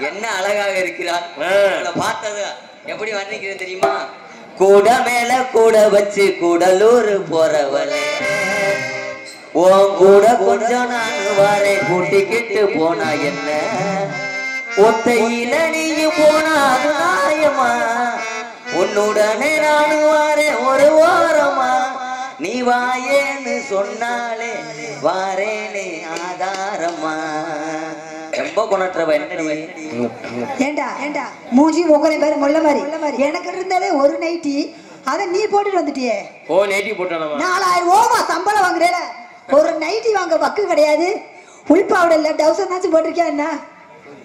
என்ன அழகாக இருக்கிறார். பார்த்தது எப்படி வர்ணிக்கிறேன் தெரியுமா? கூட மேல கூட வச்சு கூடலூர் போறவளே, உன் கூட கொஞ்சம் நான் வரேன் கூட்டிக்கிட்டு போனா என்ன, ஒத்தையில நீயும் போனா அது நியாயமா, உன்னுடனே நானும் வரேன் ஒரு ஓரமா, நீ வாயேன்னு சொன்னாலே வாரேனே ஆதாரமா. ரொம்ப கொணற்றவ என்னடி? ஏண்டா ஏண்டா மூஞ்சி உங்களை பேரு முள்ள மாதிரி எனக்கு இருந்ததே ஒரு நைட்டி, அத நீ போட்டுட்டு வந்துட்டியே. ஓ நைட்டி போட்டானமா? 4000 ரூபா சம்பளம் வாங்குறேல, ஒரு நைட்டி வாங்க வக்கு கிடையாது. உள்பாவட இல்ல டவுசர் நாச்சு போட்டிருக்கியா என்ன?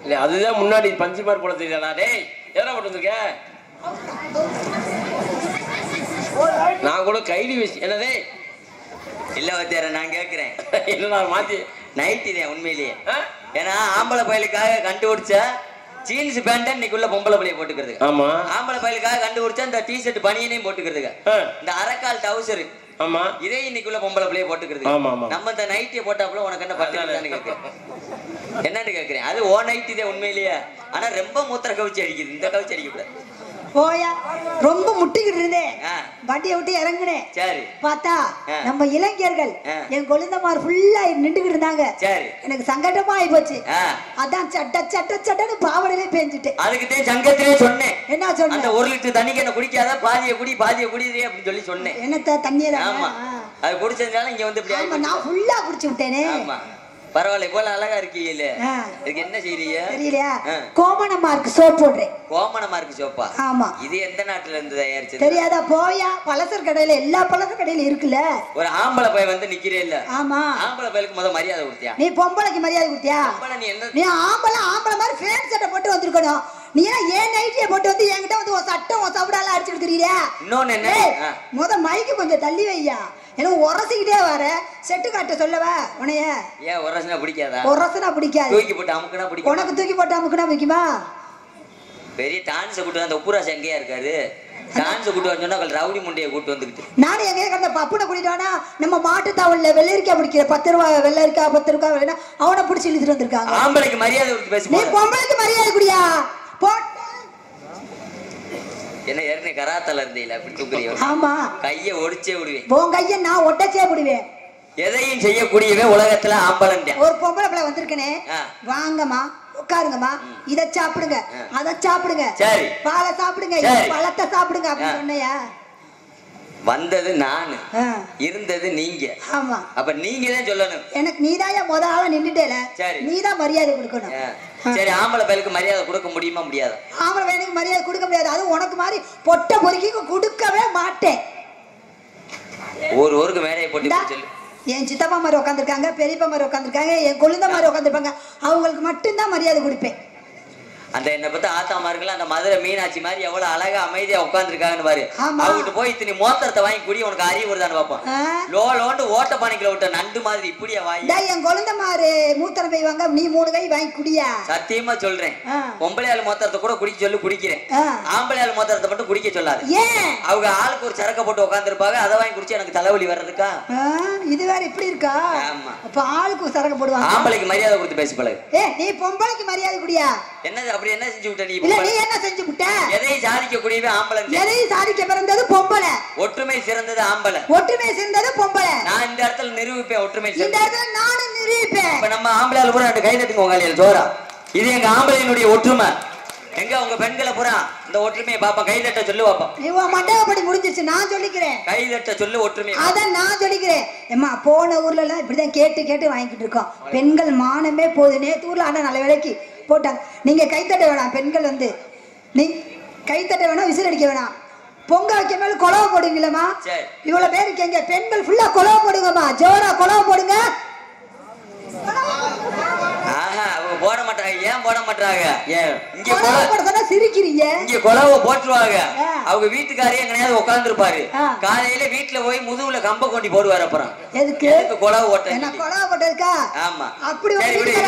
இல்ல அதுதான் முன்னாடி பஞ்சு மாதிரி போட தெரியலடா. டேய் எதனா போட்டு வந்திருக்க? நான் கூட கைலி வச்சு என்னதே இல்ல வச்சார நான் கேக்குறேன். இல்ல மாத்தி நைட்டி தான் உண்மையிலேயே. ஏன்னா ஆம்பளை பயலுக்காக கண்டுபிடிச்ச ஜீன்ஸ் பேண்ட் இன்னைக்குள்ள பொம்பளை பிள்ளைய போட்டுக்கிறதுக்கு. ஆமா. ஆம்பளை பயலுக்காக கண்டுபிடிச்ச இந்த டிஷர்ட் பனியனையும் போட்டுக்கிறதுக்கு. இந்த அரைக்கால் டவுசர். ஆமா. இதே இன்னைக்குள்ள பொம்பளை பிள்ளைய போட்டுக்கிறதுக்கு. ஆமா ஆமா. நம்ம இந்த நைட்டியை போட்டாப்புல உனக்கு என்ன பட்டுன்னு கேட்கிறேன். என்னன்னு கேட்கிறேன். அது ஓ நைட்டி தான் உண்மையிலேயே. ஆனா ரொம்ப மூத்திர கவிச்சு அடிக்குது. இந்த கவிச்சு அடிக்க கூடாது. போயா ரொம்ப முட்டிக்கிட்டு இருந்தேன், வண்டியை விட்டு இறங்குனேன். சரி. பார்த்தா நம்ம இளைஞர்கள் என் கொழுந்தமார் ஃபுல்லா நின்றுகிட்டு இருந்தாங்க. சரி. எனக்கு சங்கடமா ஆயி போச்சு. அதான் சட்ட சட்ட சட்டன்னு பாவடையிலே பேஞ்சிட்டேன். அதுக்கிட்டே சங்கத்திலே சொன்னேன். என்ன சொன்ன? அந்த 1 லிட்டர் தண்ணிக்கு என்ன குடிக்காத, பாதிய குடி அப்படின்னு சொல்லி சொன்னேன். என்னத்த தண்ணியில? ஆமா. அது குடிச்சதுனால இங்க வந்து இப்படி ஆமா நான் ஃபுல்லா குடிச்சு விட்டேனே. ஆமா. பரவாயில்ல, இவ்வளவு அழகா இருக்கீங்களே. இதுக்கு என்ன செய்றீங்க? தெரியலையா? கோமணமார்க் சோப் போடுறேன். கோமணமார்க் சோப்பா? ஆமா. இது எந்த நாட்டுல இருந்து தயாரிச்சது? தெரியாதா? போயா பலசர் கடையில எல்லா பலசர் கடையில இருக்குல்ல. ஒரு ஆம்பளை பையன் வந்து நிக்கிறே இல்ல. ஆமா. ஆம்பளை பையலுக்கு முத மரியாதை கொடுத்தியா? நீ பொம்பளைக்கு மரியாதை கொடுத்தியா? நீ என்ன? நீ ஆம்பளை மாதிரி ஃபேன் சட்டை போட்டு வந்திருக்கணும். நீ ஏன் நைட்டியை போட்டு வந்து என்கிட்ட வந்து ஒரு சட்டம் ஒரு சவுடால அடிச்சுட்டு தெரியுறியா? இன்னொன்னு என்ன? முத மைக்கு கொஞ்சம் தள்ளி வையா. எனக்கு உரசிக்கிட்டே வர செட்டு காட்ட சொல்லவா உனைய? ஏன் உரசனா பிடிக்காதா? உரசனா பிடிக்காது. தூக்கி போட்டு அமுக்குனா பிடிக்கும். உனக்கு தூக்கி போட்டு அமுக்குனா பிடிக்குமா? பெரிய டான்ஸ் கூட்டு அந்த உப்புராச எங்கேயா இருக்காரு? டான்ஸ் கூட்டு வந்தோன்னா ரவுடி முண்டையை கூட்டு வந்துக்கிட்டு நானும் எங்கேயா கண்ட பப்புனை கூட்டிட்டு நம்ம மாட்டு தாவல்ல வெள்ளரிக்காய் பிடிக்கிற 10 ரூபாய் வெள்ளரிக்காய் 10 ரூபாய் வேணா அவனை பிடிச்சி இழுத்துட்டு வந்திருக்காங்க. ஆம்பளைக்கு மரியாதை கொடுத்து பேசு. நீ பொம்பளைக்கு மரியாதை குடியா? என்ன ஏற்கனவே கராத்தால இருந்தீங்களா? அப்படி தூக்குறீங்க? ஆமா. கையை ஒடிச்சே விடுவேன். உன் கையை நான் ஒட்டச்சே விடுவேன். எதையும் செய்யக்கூடியவே உலகத்துல ஆம்பளன். ஒரு பொம்பளை பிள்ளை வந்திருக்கனே, வாங்கம்மா உட்காருங்கம்மா, இதை சாப்பிடுங்க அதை சாப்பிடுங்க, சரி பாலை சாப்பிடுங்க பழத்தை சாப்பிடுங்க அப்படின்னு சொன்னையா? வந்தது நானு, இருந்தது நீங்க. ஆமா. அப்ப நீங்க தான் சொல்லணும். எனக்கு நீதாயா முத ஆளா நின்னுட்டேல, நீதான் மரியாதை கொடுக்கணும். சரி. ஆம்பளை பையலுக்கு மரியாதை கொடுக்க முடியுமா? முடியாது. ஆம்பளை பையனுக்கு மரியாதை கொடுக்க முடியாது. அது உனக்கு மாதிரி பொட்ட பொறுக்கி கொடுக்கவே மாட்டேன். ஊருக்கு மேடையை போட்டு சொல்லு. என் சித்தப்பா மாதிரி உட்காந்துருக்காங்க, பெரியப்பா மாதிரி உட்காந்துருக்காங்க, என் கொழுந்த மாதிரி உட்காந்துருப்பாங்க. அவங்களுக்கு மட்டும்தான் மரியாதை கொடுப்பேன். அந்த என்ன பத்தி ஆத்தாமா இருக்குல்ல, அந்த மதுரை மீனாட்சி மாதிரி எவ்வளவு அழகா அமைதியா உட்காந்துருக்காங்கன்னு பாரு. அவங்கிட்ட போய் இத்தனை மோத்திரத்தை வாங்கி குடி, உனக்கு அறிவு வருதான்னு பாப்போம். லோண்டு ஓட்ட பானைக்குள்ள விட்ட நண்டு மாதிரி இப்படியா வாங்கி. என் குழந்தை மாதிரி மூத்திரம் பெய்வாங்க, நீ 3 கை வாங்கி குடியா? சத்தியமா சொல்றேன். பொம்பளையாள் மோத்திரத்தை கூட குடிக்க சொல்லி குடிக்கிறேன். ஆம்பளையாள் மோத்திரத்தை மட்டும் குடிக்க சொல்லாது. ஏன்? அவங்க ஆளுக்கு ஒரு சரக்க போட்டு உட்காந்துருப்பாங்க, அதை வாங்கி குடிச்சு எனக்கு தலைவலி வர்றதுக்கா? இது வேற இப்படி இருக்கா? ஆமா. அப்ப ஆளுக்கு ஒரு சரக்க போடுவாங்க. ஆம்பளைக்கு மரியாதை கொடுத்து பேசி பழகு. நீ பொம்பளைக்கு மரியாதை குடியா? என்னது அப்படி என்ன செஞ்சு விட்ட நீ? இல்ல நீ என்ன செஞ்சு விட்ட? எதையும் சாதிக்க கூடியவே ஆம்பளை. எதையும் சாதிக்க பிறந்தது பொம்பளை. ஒற்றுமை சிறந்தது ஆம்பளை. ஒற்றுமை சிறந்தது பொம்பளை. நான் இந்த இடத்துல நிரூபிப்பேன் ஒற்றுமை. இந்த இடத்துல நானும் நிரூபிப்பேன். இப்ப நம்ம ஆம்பளையால பூரா 2 கை தட்டுங்க உங்க ஜோரா. இது எங்க ஆம்பளையினுடைய ஒற்றுமை. எங்க உங்க பெண்களை பூரா இந்த ஒற்றுமையை பாப்பா கை தட்ட சொல்லு பாப்பா. நீ மண்டபப்படி முடிஞ்சிச்சு, நான் சொல்லிக்கிறேன். கை தட்ட சொல்லு ஒற்றுமை. அத நான் சொல்லிக்கிறேன். ஏமா போன ஊர்ல எல்லாம் இப்படிதான் கேட்டு வாங்கிட்டு இருக்கோம். பெண்கள் மானமே போகுது. நேத்து ஊர்ல ஆனா நல்ல விலைக்கு போட்டாங்க. நீங்க கைத்தட்ட வேணாம். பெண்கள் வந்து நீ கைத்தட்ட வேணாம், விசில் அடிக்க வேணாம். பொங்க வைக்க மேல கொலவை போடுவீங்களா? இவ்வளவு பேர் இருக்கீங்க, பெண்கள் ஃபுல்லா கொலவை போடுங்கம்மா. ஜோரா கொலவை போடுங்க. அவங்க போட மாட்டாங்க. ஏன் போட மாட்டாங்க? இங்க கொலவை சிரிக்கிறீங்க. இங்க கொலவை போட்டுருவாங்க. அவங்க வீட்டுக்காரே எங்கனையாவது உட்கார்ந்து இருப்பாரு. காலையில வீட்டுல போய் முதுகுல கம்ப கொண்டி போடுவாரு. அப்புறம் எதுக்கு கொலவை ஓட்ட? என்ன கொலவை போட்டதுக்கா? ஆமா. அப்படி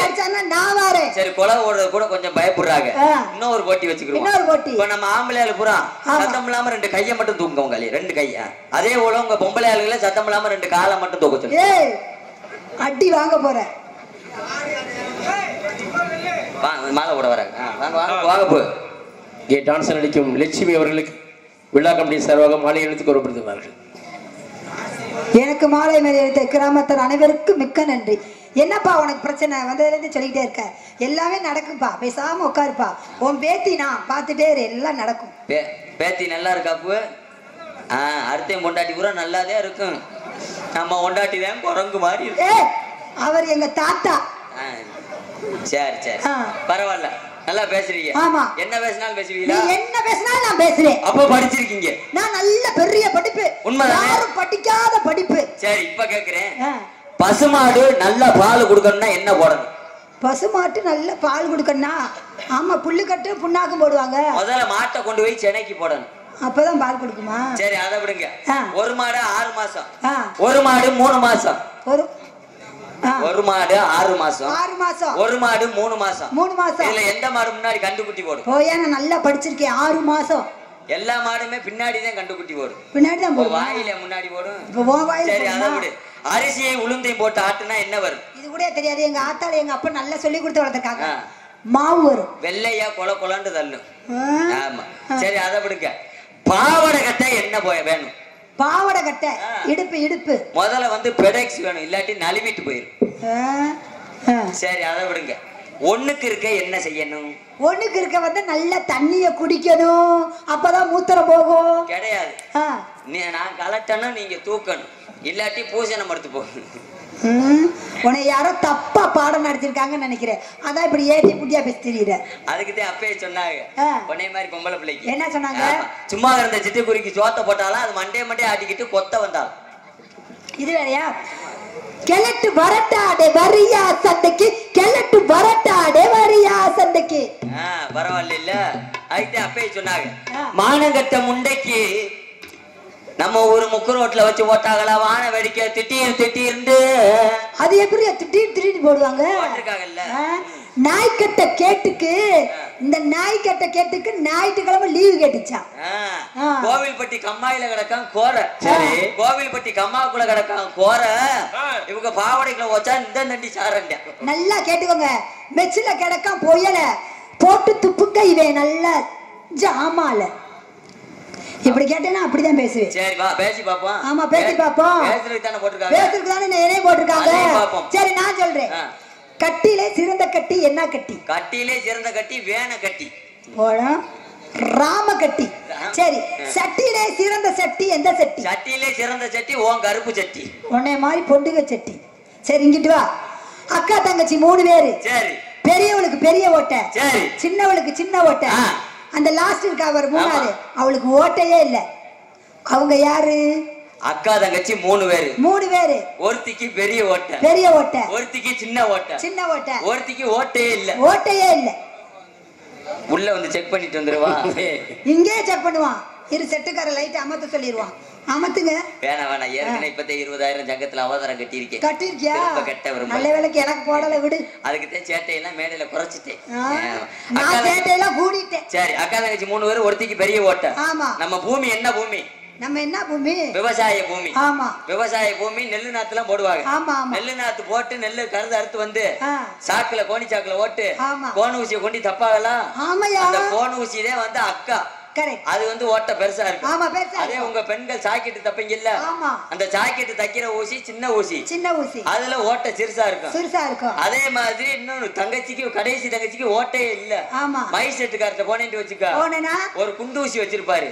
அடிச்சானா நான் வரேன். சரி, கொலவை ஓடுறது கூட கொஞ்சம் பயப்படுறாங்க. இன்னொரு போட்டி வச்சுக்கிறோம். இன்னொரு போட்டி. இப்ப நம்ம ஆம்பளையாளு பூரா சத்தம் இல்லாம 2 கையை மட்டும் தூக்குங்க. உங்க 2 கையா. அதே போல உங்க பொம்பளை ஆளுகளை சத்தம் இல்லாம 2 காலை மட்டும் தூக்க சொல்லு. அடி வாங்க போற. மாலை கூட வராங்க. வாங்க வாங்க வாங்க போ. இங்கே டான்ஸ் நடிக்கும் லட்சுமி அவர்களுக்கு விழா கமிட்டி சார்பாக மாலை எழுத்து கூறப்படுகிறார்கள். எனக்கு மாலை மேலே எடுத்த கிராமத்தார் அனைவருக்கும் மிக்க நன்றி. என்னப்பா உனக்கு பிரச்சனை வந்ததுலேருந்து சொல்லிக்கிட்டே இருக்க? எல்லாமே நடக்கும்பா, பேசாம உட்காருப்பா. உன் பேத்தி நான் பார்த்துட்டே இரு, எல்லாம் நடக்கும். பேத்தி நல்லா இருக்காப்பு. அடுத்த பொண்டாட்டி கூட நல்லாதே இருக்கும். நம்ம பொண்டாட்டி தான் குரங்கு மாதிரி இருக்கு. அவர் எங்க தாத்தா. சரி சரி பரவாயில்ல, நல்லா பேசுறீங்க. ஆமா, என்ன பேசினாலும் பேசுவீங்களா? நீ என்ன பேசினாலும் நான் பேசுறேன். அப்ப படிச்சிருக்கீங்க? நான் நல்ல பெரிய படிப்பு. உண்மைதானே? யாரும் படிக்காத படிப்பு. சரி, இப்ப கேக்குறேன், பசுமாடு நல்ல பால் கொடுக்கணும்னா என்ன போடணும்? பசுமாட்டு நல்ல பால் கொடுக்கணும்னா ஆமா புல்லு கட்டு புண்ணாக்கும் போடுவாங்க. முதல்ல மாட்டை கொண்டு போய் சென்னைக்கு போடணும், அப்பதான் பால் கொடுக்குமா? சரி அதை விடுங்க. ஒரு மாடு 6 மாசம், ஒரு மாடு 3 மாசம், ஒரு மாடு 6 மாசம், 6 மாசம், ஒரு மாடு 3 மாசம், 3 மாசம். இதுல எந்த மாடு முன்னாடி கண்டுக்குட்டி போடும்? போயா, நான் நல்லா படிச்சிருக்கேன். 6 மாசம். எல்லா மாடுமே பின்னாடி தான் கண்டுக்குட்டி போடும். பின்னாடி தான் போடும். வாயில முன்னாடி போடும். சரி, அதை விடு. அரிசியை உளுந்தையும் போட்டு ஆட்டுனா என்ன வரும்? இது கூட தெரியாது. எங்க ஆத்தால எங்க அப்பா நல்லா சொல்லி கொடுத்து வளர்த்துருக்காங்க. மாவு வரும். வெள்ளையா கொல கொலன்னு தள்ளும். ஆமா, சரி அதை விடுங்க. பாவாடை கட்டை என்ன வேணும்? பாவாடை கட்டை இடுப்பு இடுப்பு முதல்ல வந்து பெடெக்ஸ் வேணும், இல்லாட்டி நழுவிட்டு போயிரும். சரி அதை விடுங்க. ஒண்ணுக்கு இருக்க என்ன செய்யணும்? ஒண்ணுக்கு இருக்க வந்து நல்ல தண்ணிய குடிக்கணும், அப்பதான் மூத்திரம் போகும். கிடையாது, நான் கலட்டணும், நீங்க தூக்கணும், இல்லாட்டி பூசணம் எடுத்து போகணும். உன்னை யாரோ தப்பா பாடம் நடத்திருக்காங்கன்னு நினைக்கிறேன், அதான் இப்படி ஏற்றி புட்டியா பேசி தெரியுற. அதுக்குதான் அப்பயே சொன்னாங்க, உன்னை மாதிரி பொம்பளை பிள்ளைக்கு என்ன சொன்னாங்க? சும்மா இருந்த சிட்டுக்குருக்கி சோத்த போட்டாலும் அது மண்டே ஆட்டிக்கிட்டு கொத்த வந்தாலும். இது வேறையா? கெலட்டு வரட்டாடே வரியா சந்தைக்கு, கெலட்டு வரட்டாடே வரியா சந்தைக்கு. பரவாயில்ல இல்ல, அதுக்கு அப்பயே சொன்னாங்க, மானங்கட்ட முண்டைக்கு நம்ம ஊரு முக்கு ரோட்ல வச்சு போட்டாங்களா வான வெடிக்க திட்டிருந்து. அது எப்படி திடீர்னு போடுவாங்க? நாய்க்கட்ட கேட்டுக்கு, இந்த நாய்க்கட்ட கேட்டுக்கு ஞாயிற்றுக்கிழமை லீவு கேட்டுச்சான். கோவில்பட்டி கம்மாயில கிடக்கான் கோரை. சரி, கோவில்பட்டி கம்மாக்குள்ள கிடக்கான் கோரை. இவங்க பாவடைக்குள்ள வச்சா இந்த நண்டி சாரண்ட. நல்லா கேட்டுக்கோங்க. மெச்சில கிடக்கான் பொயல போட்டு துப்புக்க இவன் நல்ல ஜாமால. இப்படி கேட்டேன்னா அப்படிதான் பேசுவேன். சரி வா பேசி பாப்போம். ஆமா பேசி பாப்போம். பேசுறதுக்கு தானே போட்டுருக்காங்க. பேசுறதுக்கு தானே என்னைய போட்டுருக்காங்க. சரி நான் சொல்றேன். கட்டிலே சிறந்த கட்டி என்ன கட்டி? கட்டிலே சிறந்த கட்டி வேண கட்டி. போடா ராம கட்டி. சரி, சட்டிலே சிறந்த சட்டி எந்த சட்டி? சட்டிலே சிறந்த சட்டி ஓன் கருப்பு சட்டி. உன்னை மாதிரி பொண்டுக சட்டி. சரி இங்கிட்டு வா. அக்கா தங்கச்சி 3 பேரு. சரி. பெரியவளுக்கு பெரிய ஓட்டை. சரி. சின்னவளுக்கு சின்ன ஓட்டை. அந்த லாஸ்ட் இருக்கா ஒரு 3ஆவது, அவளுக்கு ஓட்டையே இல்ல. அவங்க யாரு? அக்கா தங்கச்சி 3 பேரு. 3 பேரு. ஒருத்திக்கு பெரிய ஓட்டை. பெரிய ஓட்டை. ஒருத்திக்கு சின்ன ஓட்டை. சின்ன ஓட்டை. ஒருத்திக்கு ஓட்டையே இல்ல. ஓட்டையே இல்ல. உள்ள வந்து செக் பண்ணிட்டு வந்துருவா. இங்கே செக் பண்ணுவான். இரு செட்டுக்கார லைட் அமர்த்த சொல்லிடுவான். அமத்துங்க. வேணாம் ஏற்கனவே இப்ப 20,000 ஜங்கத்துல அவதாரம் கட்டியிருக்கேன். கட்டிருக்கியா? கட்ட வரும். நல்ல வேலைக்கு எனக்கு போடல விடு. அதுக்குதான் சேட்டையெல்லாம் மேடையில குறைச்சிட்டேன். நான் சேட்டையெல்லாம் கூடிட்டேன். சரி, அக்கா தங்கச்சி 3 பேரு, ஒருத்திக்கு பெரிய ஓட்டை. ஆமா. நம்ம பூமி என்ன பூமி? நம்ம என்ன பூமி? விவசாய பூமி. ஆமா, விவசாய பூமி. நெல்லு நாத்துலாம் போடுவாங்க. ஆமா, நெல்லு நாத்து போட்டு நெல்லு கருது அறுத்து வந்து சாக்குல கோணி சாக்குல ஓட்டு கோண ஊசியை கொண்டு தப்பாகலாம். அந்த கோண ஊசியே வந்து அக்கா அது வந்து ஓட்ட பெருசா இருக்கு. அதே உங்க பெண்கள் சாக்கெட்டு தப்பீங்க இல்ல, அந்த சாக்கெட்டு தைக்கிற ஊசி சின்ன ஊசி. அதுல ஓட்ட சிறுசா இருக்கும். அதே மாதிரி இன்னொன்னு தங்கச்சிக்கு, கடைசி தங்கச்சிக்கு ஓட்டையே இல்ல. மைசெட்டுக்காரத்த போனேன்னு வச்சுக்கா, ஒரு குண்டு ஊசி வச்சிருப்பாரு,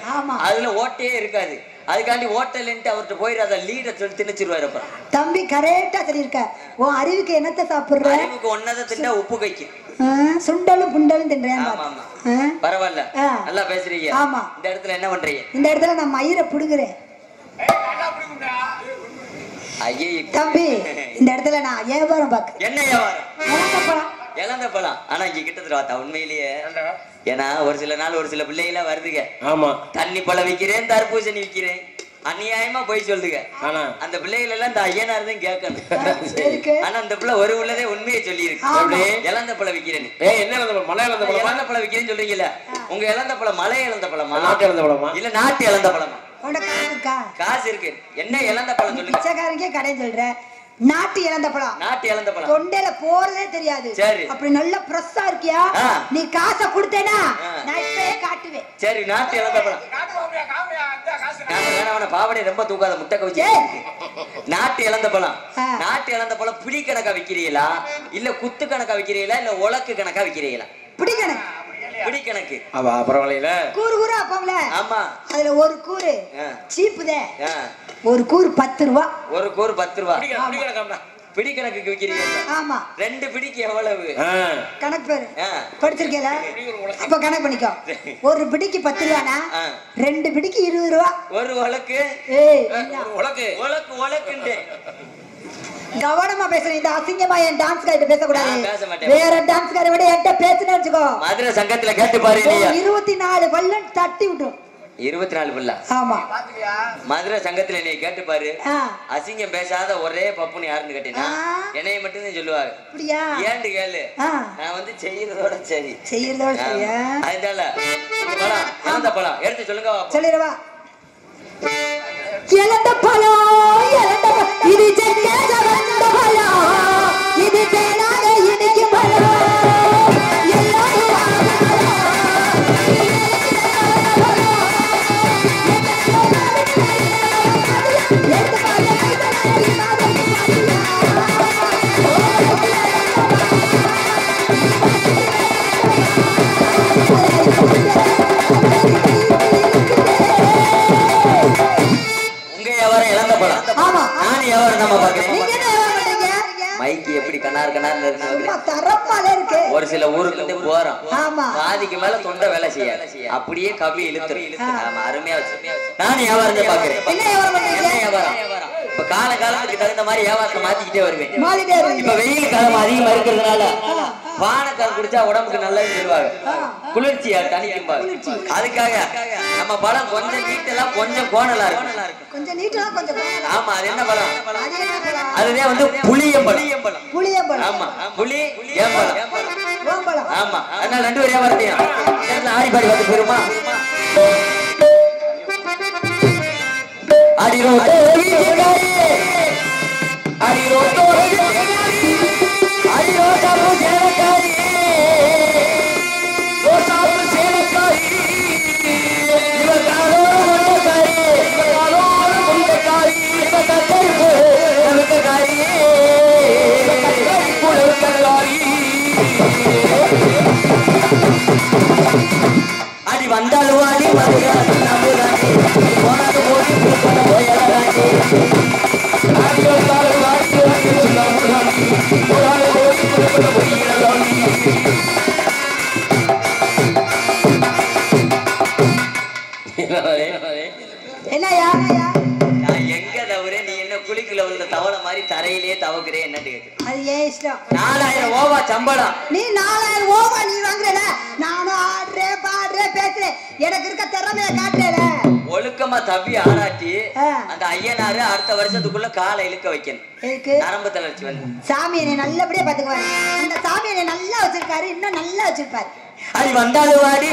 அதுல ஓட்டையே இருக்காது. அதுக்காண்டி ஓட்டலன்ட்டு அவர்கிட்ட போயிடாத லீட சொல்லி திணிச்சிருவாரு. அப்புறம் தம்பி கரெக்டா தெரியிருக்க. உன் அறிவுக்கு என்னத்தை சாப்பிடுற? அறிவுக்கு ஒன்னதை திண்டா உப்பு கைக்கு. சுண்டலும் புண்டலும் தின்றேன். பரவாயில்ல, நல்லா பேசுறீங்க. ஆமா. இந்த இடத்துல என்ன பண்றீங்க? இந்த இடத்துல நான் மயிரை புடுங்குறேன். ஐயே தம்பி, இந்த இடத்துல நான் வியாபாரம் பாக்க. என்ன வியாபாரம்? இழந்த பழம். ஆனா இங்க கிட்டத்தட்ட பார்த்தா உண்மையிலேயே, ஏன்னா ஒரு சில நாள் ஒரு சில பிள்ளைகள வருதுங்க. ஆமா, தண்ணி பழம் விக்கிறேன், தர்பூசணி விக்கிறேன், அநியாயமா போய் சொல்லுங்க. ஆனா அந்த பிள்ளைகள் எல்லாம் இந்த ஐயனார் தான் கேட்கணும். ஆனா அந்த பிள்ளை ஒரு உள்ளதே உண்மையை சொல்லி இருக்கு. இழந்த பழம் விக்கிறேன். என்ன மலை இழந்த பழம்? இழந்த பழம் விக்கிறேன்னு சொல்றீங்கல்ல, உங்க இழந்த பழம் மலை இழந்த பழமா, நாட்டு இழந்த பழமா, இல்ல நாட்டு இழந்த பழமா? காசு இருக்கா? காசு இருக்கு. என்ன இழந்த பழம் சொல்லுங்க. பிச்சைக்காரங்க கடை சொல்ற, நாட்டு இழந்த பழம். நாட்டு இழந்த பழம். தொண்டையில போறதே தெரியாது. சரி. அப்படி நல்ல பிரஸ்ஸா இருக்கியா? நீ காசை கொடுத்தேனா நான் இப்பவே காட்டுவேன். சரி, நாட்டு இழந்த பழம். பாவடை ரொம்ப தூக்காத முட்டை கவிச்சு. நாட்டு இழந்த பழம். நாட்டு இழந்த பழம் பிடி கணக்கா விக்கிறீங்களா இல்ல குத்து கணக்கா விக்கிறீங்களா இல்ல உலக்கு கணக்கா விக்கிறீங்களா? பிடி கணக்கு. பிடி கணக்கு. பரவாயில்ல. கூறு கூறு அப்பம்ல. ஆமா. அதுல ஒரு கூறு சீப்புதே. ஒரு கூறு 10 ரூபா. ஒரு கூறு 10 ரூபா. பிடி கணக்குக்கு விக்கிறீங்க? ஆமா. 2 பிடிக்கு எவ்வளவு கணக்கு பேரு படிச்சிருக்கீல? அப்ப கணக்கு பண்ணிக்கோ. ஒரு பிடிக்கு 10 ரூபானா 2 பிடிக்கு 20 ரூபா. ஒரு உலக்கு. உலக்கு உலக்கு உலக்குண்டே. கவனமா பேசுறேன். இந்த அசிங்கமா என் டான்ஸ் கார்ட்ட பேச கூடாது. வேற டான்ஸ் கார்ட்ட விட என்கிட்ட பேசுன்னு வச்சுக்கோ. மதுரை சங்கத்துல கேட்டு பாரு. 24 பல்லன் தட்டி விட்டுரும். 24 பல்லா? ஆமா. மதுரை சங்கத்துல நீ கேட்டு பாரு. அசிங்கம் பேசாத ஒரே பப்புன்னு யாருன்னு கேட்டீங்கன்னா என்னைய மட்டும் தான் சொல்லுவாங்க. அப்படியா? ஏன்னு கேளு. நான் வந்து செய்யறதோட சரி. செய்யறதோட சரியா? அதனால பழம் இழந்த பழம் எடுத்து சொல்லுங்க. சொல்லிடுவா. இழந்த பழம் இழந்த இது ஜெகத வந்த பழம் இது தேனாக இனிக்கு பழம் மைக்கு எப்படி கனார் கனார் இருக்கு. ஒரு சில ஊருக்கு போறோம். பாதிக்கு மேல தொண்டை வேலை செய்ய அப்படியே கவி இழுத்துரு. அருமையா வச்சு நான் வியாபாரம் பாக்குறேன். இப்ப கால காலத்துக்கு தகுந்த மாதிரி வியாபாரத்தை மாத்திக்கிட்டே வருவேன். இப்ப வெயில் காலம் அதிகமா இருக்கிறதுனால பானக்கால் குடிச்சா உடம்புக்கு நல்லதுன்னு சொல்லுவாங்க. குளிர்ச்சியா தனிக்கும்பாங்க. அதுக்காக நம்ம பழம் கொஞ்சம் நீட்டெல்லாம் கொஞ்சம் கோணலா இருக்கும். ஆமா. அது என்ன பழம்? அதுதான் வந்து புளியம்பழம். புளியம்பழம். ஆமா. புளி ஏம்பழம். ஆமா. அதனால 2 பேரும் வியாபாரத்தையும் ஆடி பாடி வந்து போயிருமா? அடிரோ அடிரோ அடிரோ சாப்பு சேலக்காரி சாப்பு சேலக்காரி இவகாரோ முண்டக்காரி இவகாரோ முண்டக்காரி இவகத்தரிப்பு நமக்காரி குலக்காரி அடி வந்தாலும் அடி மதுராணி நம்புராணி போனாது போடி பூப்பட போயலாணி அடி வந்தாலும் அடி நம்புராணி போனாது போடி பூப்பட போயலாணி. என்னையா நான் எங்க தவறே நீ என்ன குளிக்கல உள்ள தவளை மாதிரி தரையிலேயே தவக்குறே என்னன்னு கேக்குறேன். அது ஏன் இஷ்டம். 4000 ஓவா சம்பளம். நீ 4000 ஓவா நீ வாங்குறல. நானும் ஆடுறேன் பாடுறேன் பேசுறேன். எனக்கு இருக்க திறமையை காட்டுறேல. ஒழுக்கமா தப்பி ஆராட்டி அந்த ஐயனாரு அடுத்த வருஷத்துக்குள்ள காலை இழுக்க வைக்கணும். நரம்பு தளர்ச்சி வந்து சாமி என்னை நல்லபடியா பாத்துக்குவாரு. அந்த சாமி என்னை நல்லா வச்சிருக்காரு. இன்னும் நல்லா வச்சிருப்பாரு. அது வந்தாலும் வாடி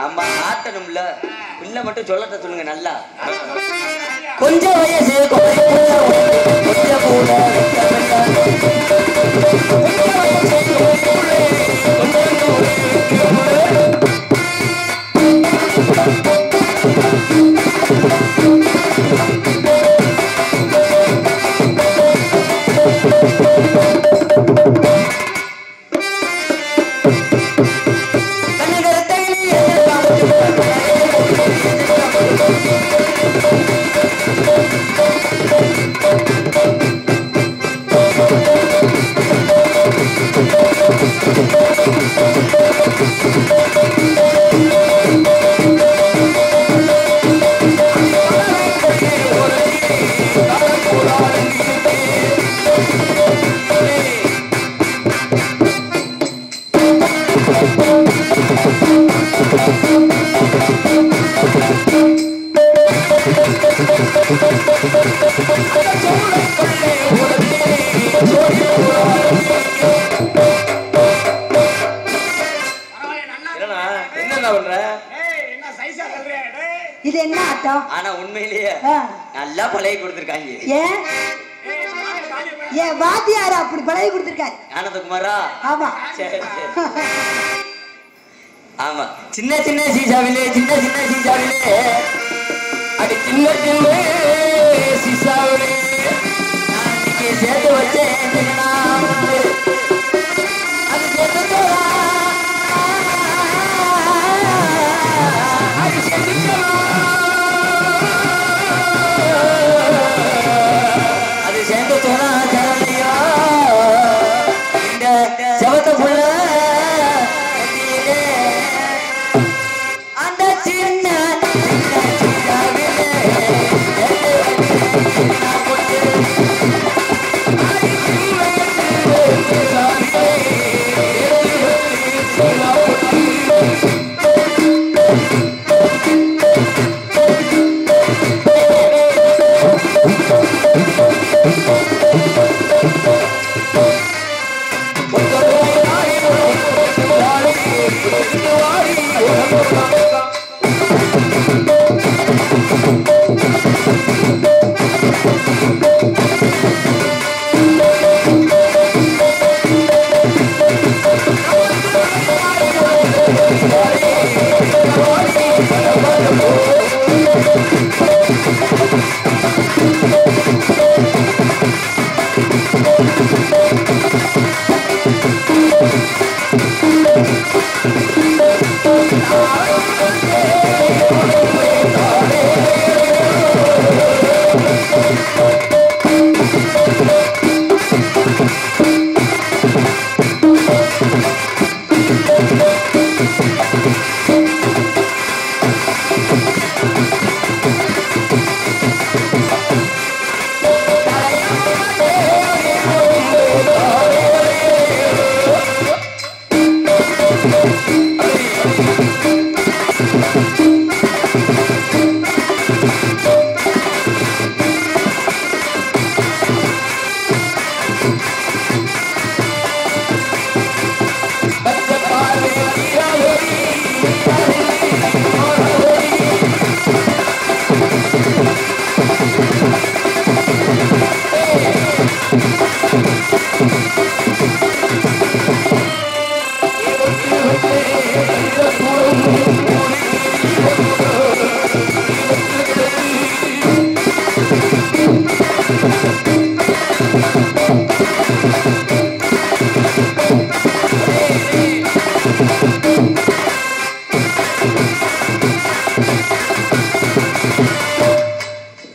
ஆமா ஆட்டணும்ல. பிள்ளை மட்டும் சொல்லட்ட சொல்லுங்க நல்லா. கொஞ்சம் வயசு என்ன பண்ற? இது என்ன ஆட்டம்? ஆனா உண்மையிலேயே நல்லா பழகி கொடுத்திருக்காங்க. ஏன் ஏன் வாத்தியாரா அப்படி பழகி கொடுத்திருக்காரு? ஆனந்தகுமாரா? ஆமா. சரி சரி. ஆமா. சின்ன சின்ன சீசாவிலே சின்ன சின்ன சீசாவிலே அடி சின்ன சின்ன சீசாவிலே நான் இன்னைக்கு சேர்த்து வச்சேன். அது சேர்த்து அது சேர்ந்து தோணா தரலையோ இந்த செவத்த புள்ள அந்த சின்ன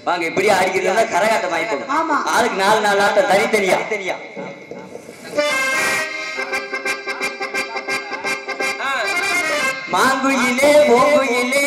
வாங்க இப்படி ஆடிக்கிறதா கரகாட்டம் ஆயிடும். ஆளுக்கு 4 ஆட்டம் தனித்தனியா. மாங்குயிலே ஓங்குயிலே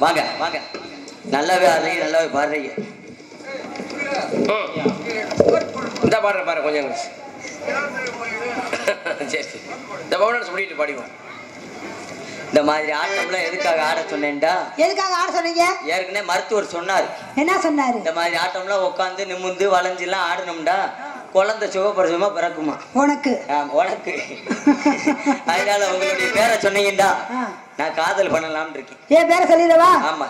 வாங்க வாங்க, நல்லாவே ஆடுறீங்க, நல்லாவே பாடுறீங்க. இந்த பாடுற பாரு கொஞ்சம் சரி சரி, இந்த பவுன் சொல்லிட்டு பாடிவோம். இந்த மாதிரி ஆட்டம்லாம் எதுக்காக ஆட சொன்னேன்டா? எதுக்காக ஆட சொன்னீங்க? ஏற்கனவே மருத்துவர் சொன்னார். என்ன சொன்னாரு? இந்த மாதிரி ஆட்டம்லாம் உட்காந்து நிமிந்து வளைஞ்செல்லாம் ஆடணும்டா, குழந்தை சுகப்பிரசவமா பிறக்குமா உனக்கு. உனக்கு அதனால உங்களுடைய பேரை சொன்னீங்கடா, நான் காதல் பண்ணலாம்னு இருக்கேன். என் பேரை சொல்லிடவா? ஆமா,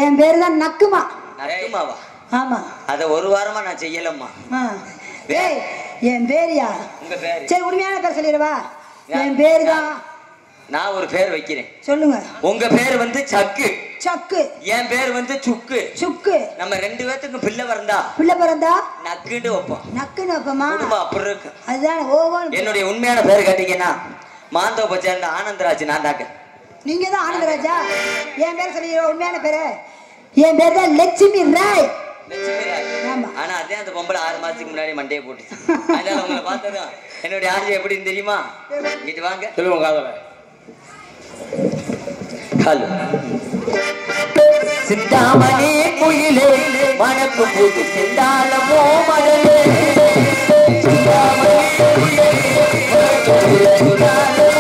என் பேரு தான் நக்குமா. நக்குமாவா? ஆமா. அத ஒரு வாரமா நான் செய்யலம்மா. ஏய், என் பேரியா? உங்க பேரு? சரி, உண்மையான பேர் சொல்லிடவா? என் பேரு தான். நான் ஒரு பேர் வைக்கிறேன். சொல்லுங்க. உங்க பேர் வந்து சக்கு. சக்கு. என் பேர் வந்து சுக்கு. சுக்கு. நம்ம ரெண்டு பேத்துக்கும் பிள்ளை பிறந்தா நக்குன்னு வைப்போம். நக்குன்னு வைப்போமா? அப்படி இருக்கு. அதுதான் ஓவோன். என்னுடைய உண்மையான பேர் கேட்டீங்கன்னா மாந்தோப்பை சேர்ந்த ஆனந்தராஜ். நான் தாக்க. நீங்க தான் ஆனந்தராஜா? என் பேர் சொல்லிடுற உண்மையான பேரு? என் பேர் தான் லட்சுமி ராய். ஆனா அதே அந்த பொம்பளை 6 மாசத்துக்கு முன்னாடி மண்டையை போட்டு, அதனால உங்களை பார்த்ததும் என்னுடைய ஆட்சி எப்படின்னு தெரியுமா? இங்கிட்டு வாங்க சொல்லுவோம் காதல. ஹலோ சிந்தாமணி குயிலே மணக்கு புது சிந்தாளமோ மடலே, சிந்தாமணி குயிலே மணக்கு புது சிந்தாளமோ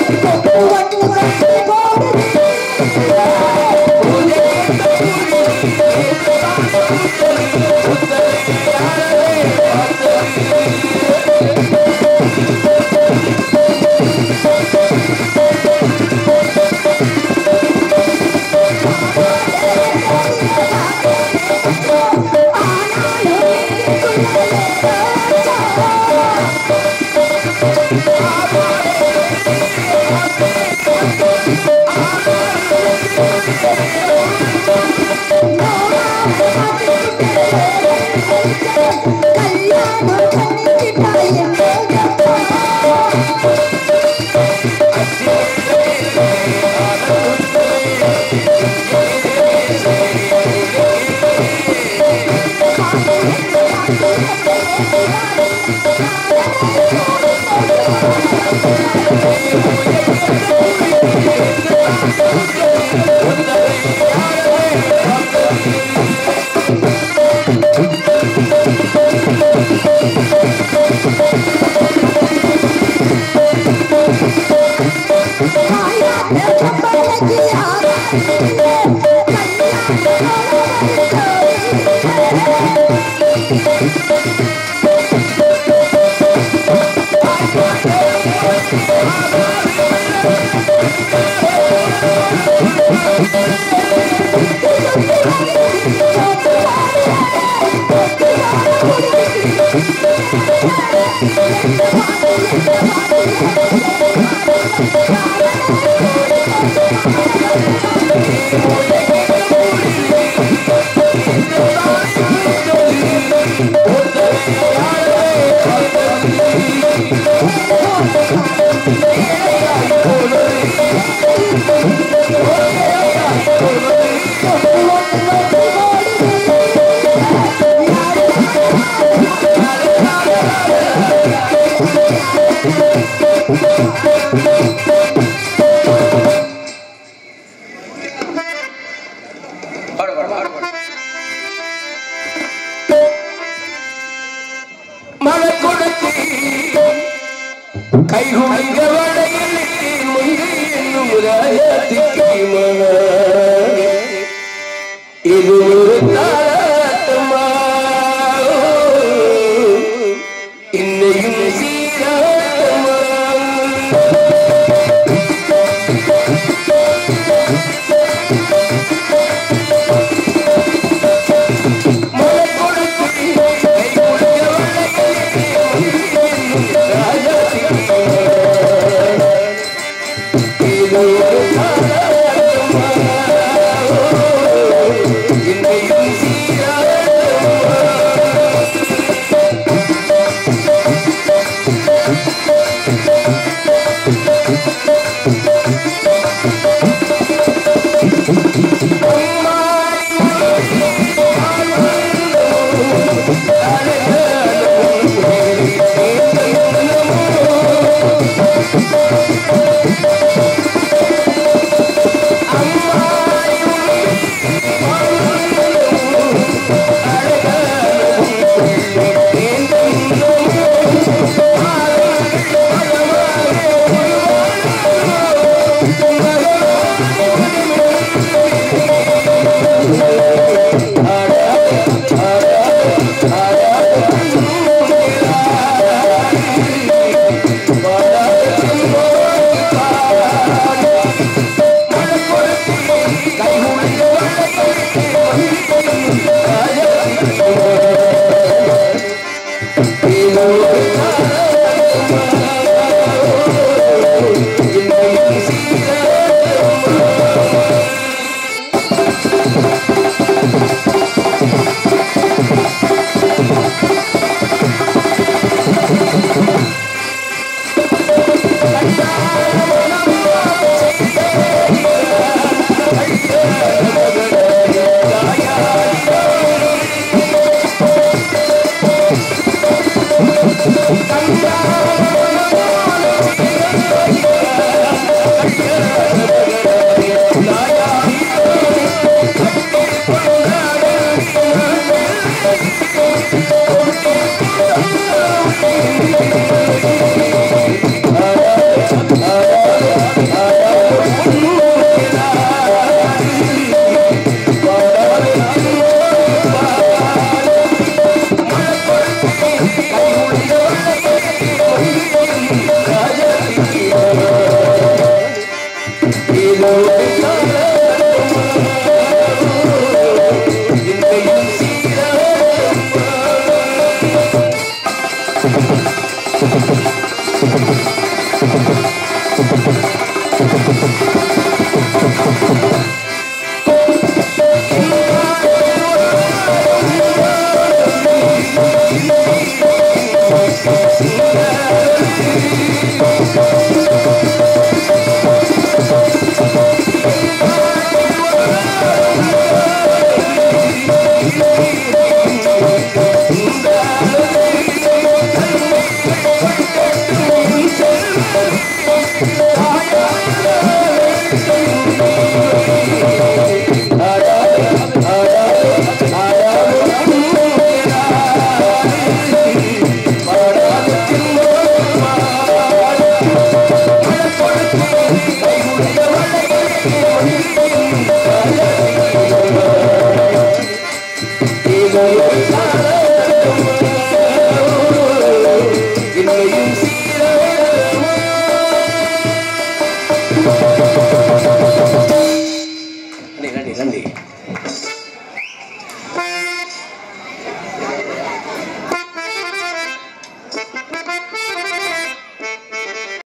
Yeah. In இன்னையும் சீர